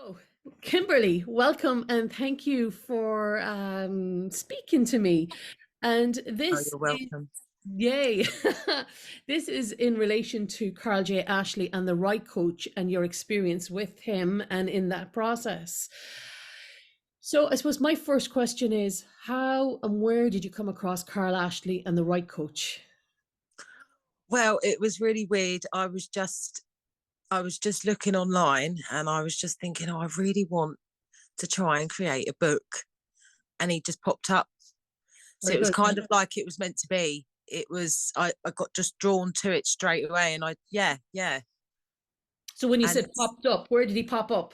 So, Kimberley, welcome and thank you for speaking to me. And Oh, this you're is, welcome. yay, this is in relation to Carl.J. Ashley and the Right Coach and your experience with him and in that process. So, I suppose my first question is how and where did you come across Carl Ashley and the Right Coach? Well, it was really weird. I was just looking online and I was just thinking, oh, I really want to try and create a book. And he just popped up. So Very it was good. kind of like it was meant to be. I got just drawn to it straight away. And yeah. So, when you And said popped up, where did he pop up?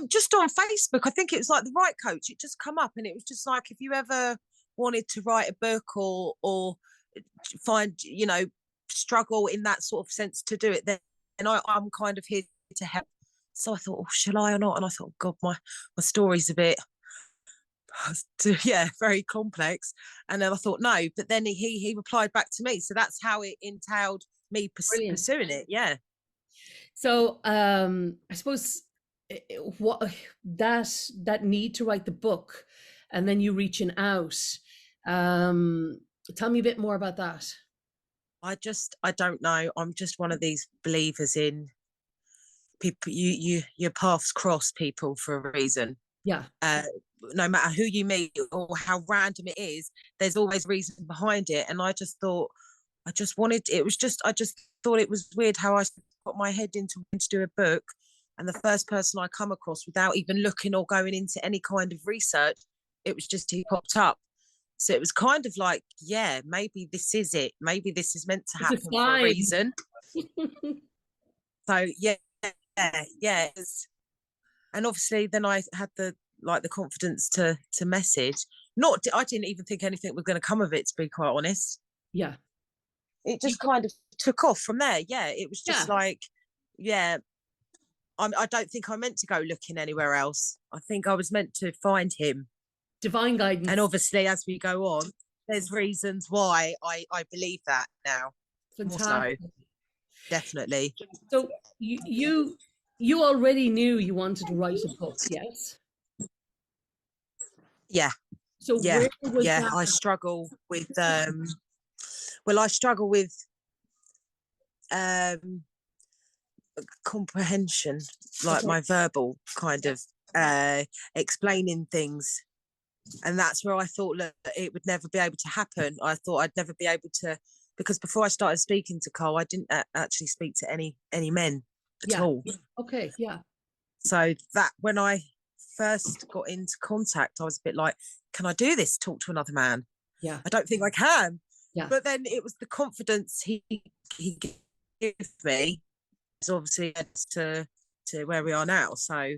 just on Facebook, I think it was like the Right Coach. It just come up and it was just like, if you ever wanted to write a book or find, struggle in that sort of sense to do it, then and I'm kind of here to help. So I thought, oh, shall I or not? And I thought, God, my story's a bit, yeah, very complex. And then I thought, no. But then he replied back to me. So that's how it entailed me Brilliant. pursuing it. Yeah. So I suppose what that need to write the book and then you reaching out. Um, Tell me a bit more about that. I don't know. I'm just one of these believers in people. Your paths cross people for a reason. Yeah, Uh, no matter who you meet or how random it is, there's always reason behind it. And I just thought, I just thought it was weird how I got my head into wanting to do a book. And the first person I come across without even looking or going into any kind of research, it was just he popped up. So it was kind of like, yeah, maybe this is it. Maybe this is meant to it's a happen for a sign. reason. So yeah. And obviously then I had the confidence to message. Not I didn't even think anything was going to come of it, to be quite honest. Yeah, It you, just kind of took off from there. Yeah, it was yeah, just like, yeah, I don't think I meant to go looking anywhere else. I think I was meant to find him. divine And guidance. obviously, as we go on, there's reasons why I believe that now. More so, Fantastic. definitely. So you already knew you wanted to write a book, yes? Yeah, So yeah, where was yeah. that? I struggle with um comprehension, like Okay, my verbal kind of explaining things. And that's where I thought that it would never be able to happen. I thought I'd never be able to, because before I started speaking to Carl, I didn't actually speak to any men at yeah, all. okay, yeah, So that when I first got into contact, I was a bit like, can I do this? Talk to another man? yeah, I don't think I can. yeah, But then it was the confidence he gave me, is obviously led to where we are now. So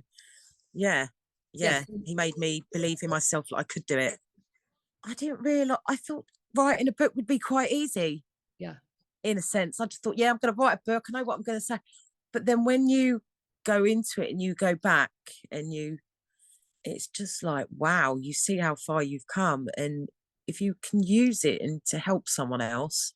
yeah, yes, yeah, he made me believe in myself that I could do it. I didn't realize. I thought writing a book would be quite easy, yeah, in a sense. I just thought, yeah, I'm going to write a book. I know what I'm going to say. But then when you go into it and you go back and it's just like, wow, you see how far you've come. And if you can use it and to help someone else,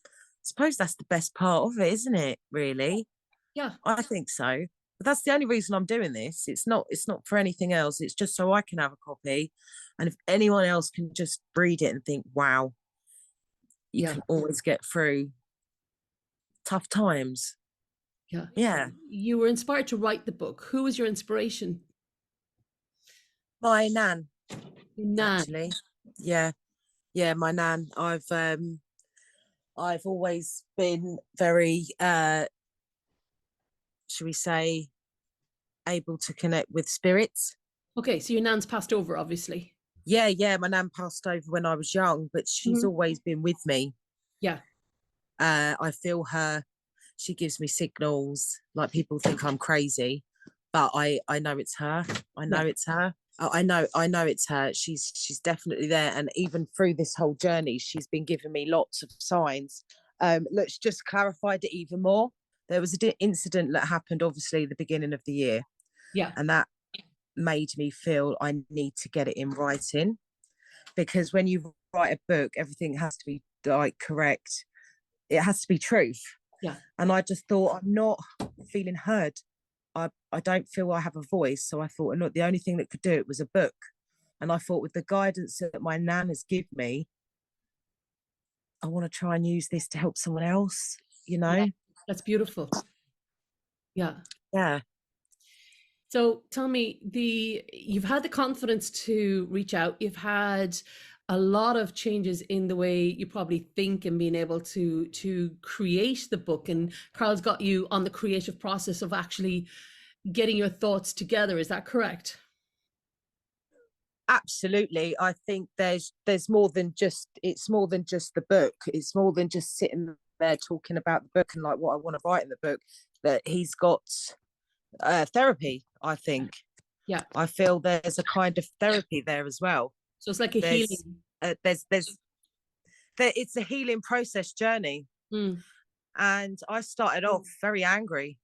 I suppose that's the best part of it, isn't it? Really, yeah. I think so. But that's the only reason I'm doing this. It's not for anything else. It's just so I can have a copy. And if anyone else can just read it and think, wow, you Yeah, can always get through tough times. yeah. Yeah. You were inspired to write the book. Who was your inspiration? My nan, Nan. actually. Yeah. Yeah, my nan. I've always been very should we say, able to connect with spirits. Okay, so your nan's passed over, obviously. Yeah. My nan passed over when I was young, but she's Mhm. always been with me. Yeah, I feel her. She gives me signals. Like, people think I'm crazy, but I know it's her. I yeah, know it's her. I know it's her. She's definitely there. And even through this whole journey, she's been giving me lots of signs. Let's just clarified it even more. There was an incident that happened, obviously, the beginning of the year, yeah, and that made me feel I need to get it in writing, because when you write a book, everything has to be like correct. It has to be truth. yeah, And I just thought, I'm not feeling heard. I don't feel I have a voice. So I thought, look, the only thing that could do it was a book. And I thought, with the guidance that my nan has given me, I want to try and use this to help someone else, you Yeah, know? that's beautiful. Yeah. Yeah. So tell me, you've had the confidence to reach out. You've had a lot of changes in the way you probably think and being able to create the book. And Carl's got you on the creative process of actually getting your thoughts together. Is that correct? Absolutely. I think there's more than just, it's more than just the book. It's more than just sitting there talking about the book and like what I want to write in the book. That he's got therapy, I think. Yeah. I feel there's a kind of therapy there as well. So it's like a There's healing. there's it's a healing process journey. Mm, And I started off very angry,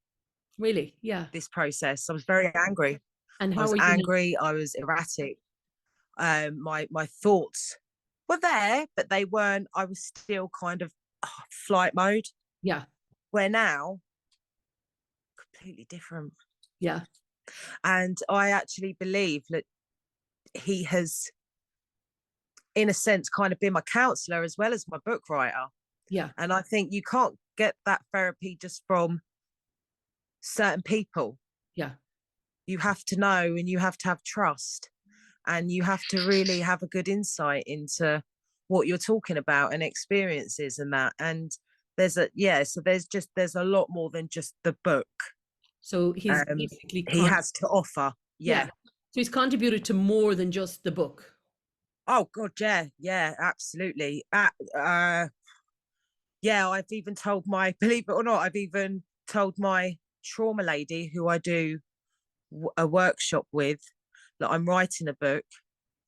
really? Yeah. this process. I was very angry. And I how was are you now? angry, I was erratic. My thoughts were there, but they weren't. I was still kind of flight mode. Yeah. Where now, completely different. Yeah. And I actually believe that he has, in a sense, kind of been my counselor as well as my book writer. Yeah. And I think you can't get that therapy just from certain people. Yeah. You have to know, and you have to have trust, and you have to really have a good insight into what you're talking about and experiences and that. And so there's a lot more than just the book. So he's basically He has to offer. yeah. Yeah. So he's contributed to more than just the book. Oh God, yeah, absolutely. Yeah, I've even told my, believe it or not, I've even told my trauma lady who I do a workshop with that I'm writing a book.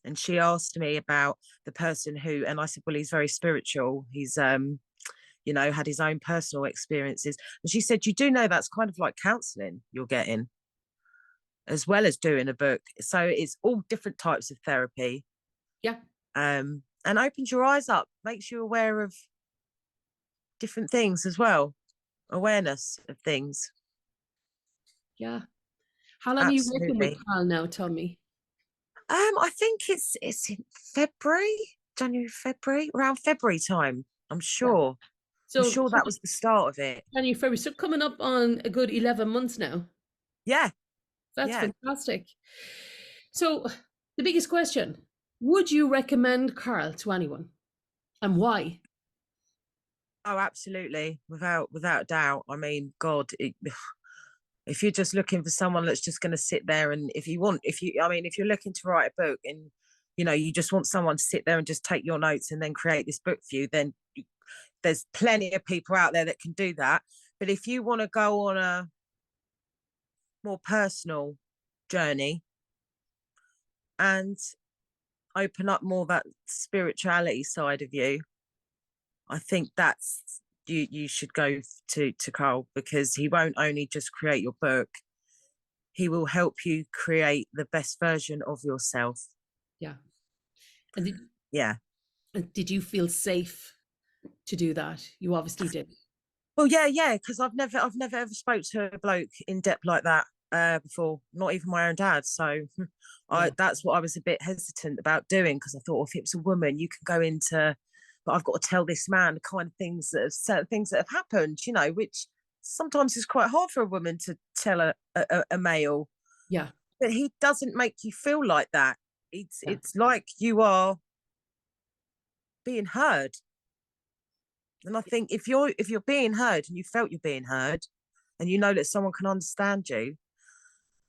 And she asked me about the person who, and I said, well, he's very spiritual. He's, had his own personal experiences. And she said, you do know that's kind of like counseling you're getting as well as doing a book. So it's all different types of therapy. Yeah. And opens your eyes up, makes you aware of different things as well, awareness of things. Yeah. How long are you working with Absolutely. Carl now? Tell me. I think it's in February, January, February, around February time. I'm Yeah. sure. I'm So sure that was the start of it. January, February. So coming up on a good 11 months now. Yeah, That's yeah. fantastic. So the biggest question, would you recommend Carl to anyone and why? Oh, absolutely. Without doubt. I mean, God, if you're just looking for someone that's just going to sit there, and if you're looking to write a book and, you just want someone to sit there and just take your notes and then create this book for you, then there's plenty of people out there that can do that. But if you want to go on a more personal journey and open up more that spirituality side of you, I think that's you should go to Carl, because he won't only just create your book, he will help you create the best version of yourself. Yeah. And Yeah. did you feel safe to do that? You obviously did. Well, yeah, because I've never ever spoke to a bloke in depth like that before, not even my own dad. So Yeah. that's what I was a bit hesitant about doing, because I thought, if it was a woman, you can go into, but I've got to tell this man the kind of things certain things that have happened, which sometimes is quite hard for a woman to tell a male. Yeah. But he doesn't make you feel like that. It's Yeah. it's like you are being heard. And I think if you're being heard and you felt you're being heard, and you know that someone can understand you,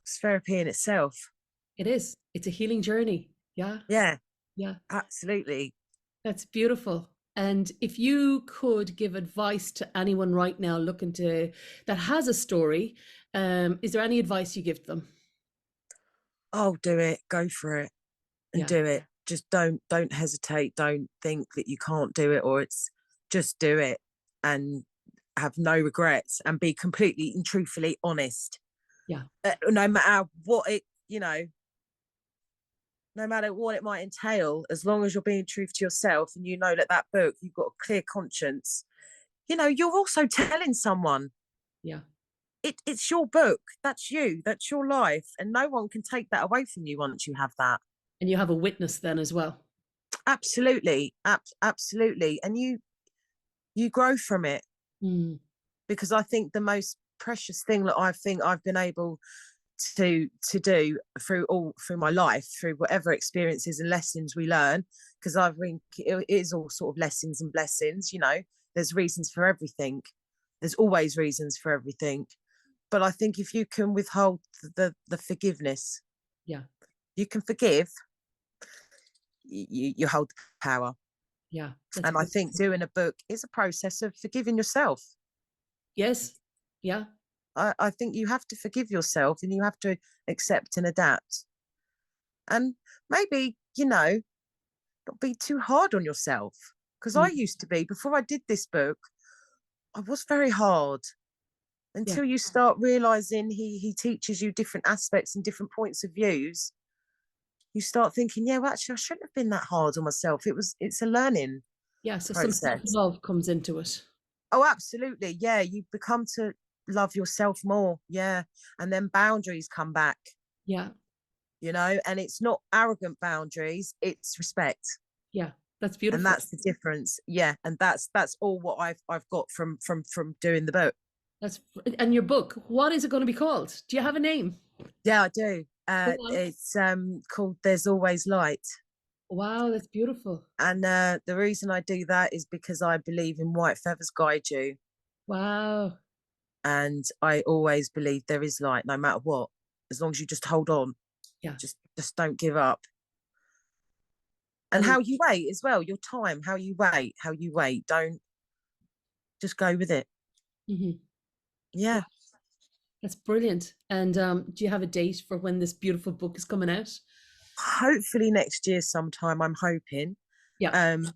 it's therapy in itself. It is. It's a healing journey. Yeah. Yeah, Yeah. absolutely. That's beautiful. And if you could give advice to anyone right now looking to that has a story, is there any advice you give them? Oh, do it. Go for it and Yeah. do it. Just don't hesitate. Don't think that you can't do it, or it's just do it and have no regrets and be completely and truthfully honest. Yeah. No matter what no matter what it might entail, as long as you're being true to yourself and you know that book, you've got a clear conscience, you're also telling someone. Yeah. it's your book. That's you. That's your life. And no one can take that away from you once you have that. And you have a witness then as well. Absolutely. Absolutely. And you grow from it. Mm. Because I think the most precious thing that I think I've been able to do through my life, through whatever experiences and lessons we learn, because I think it is all sort of lessons and blessings. There's reasons for everything. There's always reasons for everything. But I think if you can withhold the forgiveness, Yeah. you can forgive, you hold the power. Yeah. That's And I beautiful. think doing a book is a process of forgiving yourself. Yes. Yeah. I think you have to forgive yourself and you have to accept and adapt. And maybe, not be too hard on yourself. Because I Mm. used to be, before I did this book, I was very hard Yeah. until you start realizing he teaches you different aspects and different points of views. You start thinking, yeah, well, actually, I shouldn't have been that hard on myself. It's a learning Yeah. So some process. self-love comes into it. Oh, absolutely. Yeah. You become to love yourself more. Yeah. And then boundaries come back. Yeah. And it's not arrogant boundaries, it's respect. Yeah. That's And beautiful. that's the difference. Yeah. And that's all what I've got from doing the book. That's and your book. What is it going to be called? Do you have a name? Yeah, I do. Go on. It's called There's Always Light. Wow, that's beautiful. And the reason I do that is because I believe in white feathers guide you. Wow. And I always believe there is light no matter what. As long as you just hold on. Yeah. Just don't give up. And And how you wait as well, your time, how you wait. Don't just go with it. mhm. Yeah. That's brilliant. And do you have a date for when this beautiful book is coming out? Hopefully next year sometime, I'm hoping. Yeah. Um,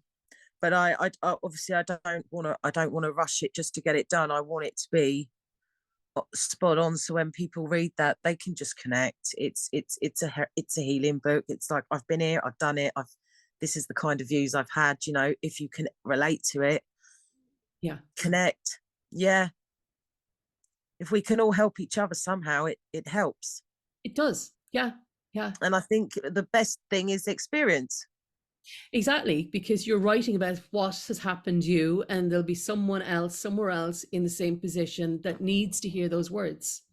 but I obviously I don't want to rush it just to get it done. I want it to be spot on, so when people read that, they can just connect. It's a healing book. It's like, I've been here, I've done it. This is the kind of views I've had. If you can relate to it, Yeah. connect. Yeah. If we can all help each other somehow, it helps. It does. Yeah. Yeah. And I think the best thing is experience. Exactly. Because you're writing about what has happened to you, and there'll be someone else somewhere else in the same position that needs to hear those words.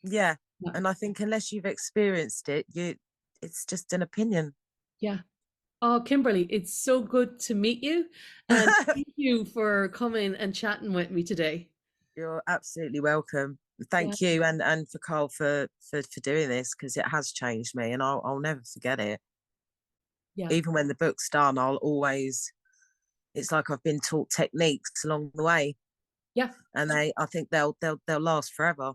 Yeah. Yeah. And I think unless you've experienced it, it's just an opinion. Yeah. Oh, Kimberly, it's so good to meet you. And thank you for coming and chatting with me today. You're absolutely welcome. Yeah. Thank you, and for Carl for doing this, because it has changed me, and I'll never forget it. Yeah. Even when the book's done, I'll always. It's like I've been taught techniques along the way, Yeah. and I think they'll last forever.